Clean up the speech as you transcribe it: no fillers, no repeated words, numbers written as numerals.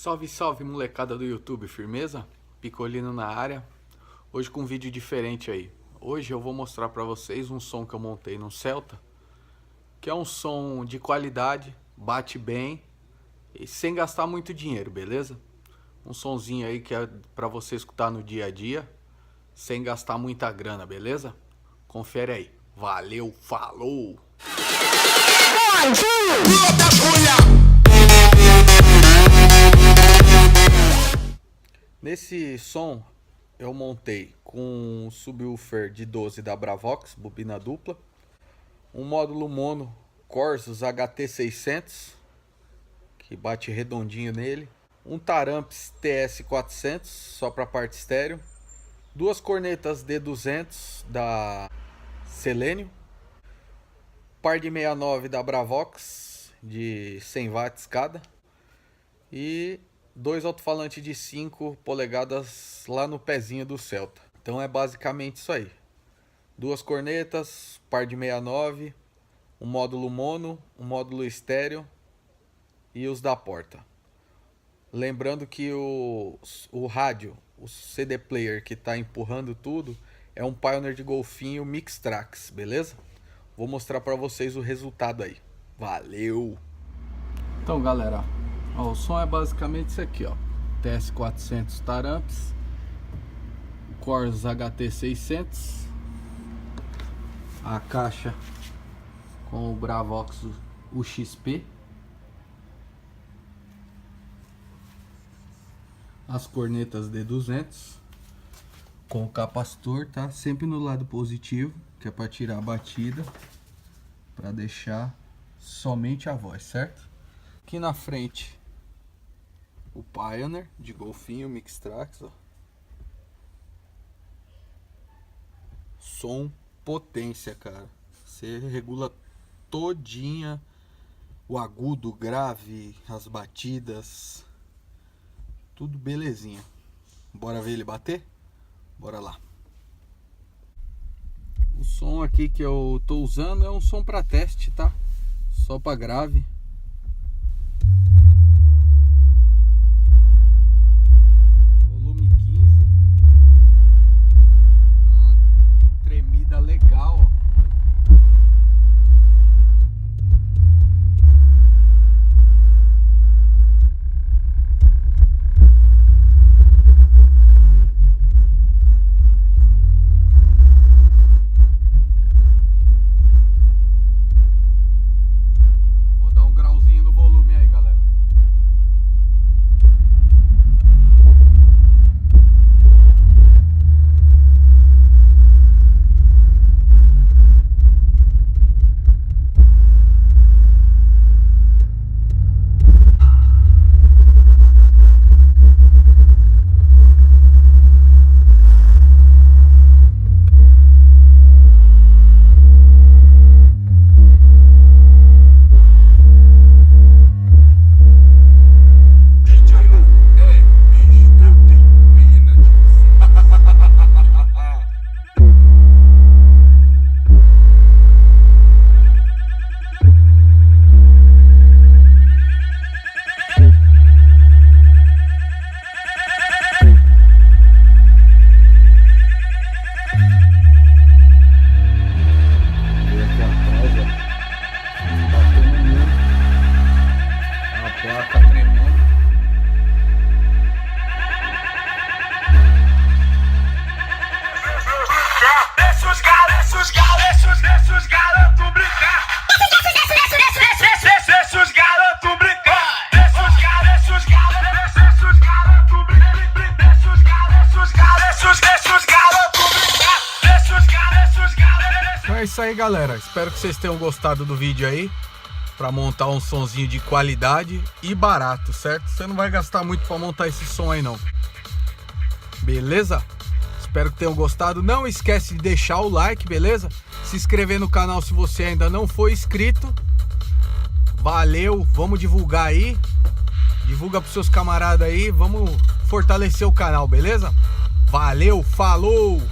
Salve, salve, molecada do YouTube, firmeza? Picolino na área. Hoje com um vídeo diferente aí. Hoje eu vou mostrar pra vocês um som que eu montei no Celta, que é um som de qualidade, bate bem e sem gastar muito dinheiro, beleza? Um sonzinho aí que é pra você escutar no dia a dia, sem gastar muita grana, beleza? Confere aí. Valeu, falou! Nesse som eu montei com um subwoofer de 12 da Bravox, bobina dupla, um módulo mono Corsus HT600, que bate redondinho nele, um Taramps TS400, só para parte estéreo, duas cornetas D200 da Selênio, par de 69 da Bravox, de 100 watts cada, e dois alto-falantes de 5 polegadas lá no pezinho do Celta. Então é basicamente isso aí. Duas cornetas, par de 69, um módulo mono, um módulo estéreo e os da porta. Lembrando que o rádio, o CD player que está empurrando tudo, é um Pioneer de golfinho Mixtrax, beleza? Vou mostrar para vocês o resultado aí. Valeu! Então galera, ó, o som é basicamente isso aqui, ó. TS400 Taramps, Corsus HT600, a caixa com o Bravox UXP, as cornetas D200 com o capacitor, tá? Sempre no lado positivo, que é para tirar a batida, para deixar somente a voz, certo? Aqui na frente o Pioneer de golfinho Mixtrax, ó. Som potência, cara. Você regula todinha o agudo, o grave, as batidas, tudo belezinha. Bora ver ele bater? Bora lá. O som aqui que eu tô usando é um som para teste, tá? Só para grave. Volume 15. Uma tremida legal, ó. Então é isso aí, galera. Espero que vocês tenham gostado do vídeo aí, para montar um sonzinho de qualidade e barato, certo? Você não vai gastar muito para montar esse som aí não. Beleza? Espero que tenham gostado. Não esquece de deixar o like, beleza? Se inscrever no canal se você ainda não for inscrito. Valeu, vamos divulgar aí. Divulga pros seus camaradas aí. Vamos fortalecer o canal, beleza? Valeu, falou!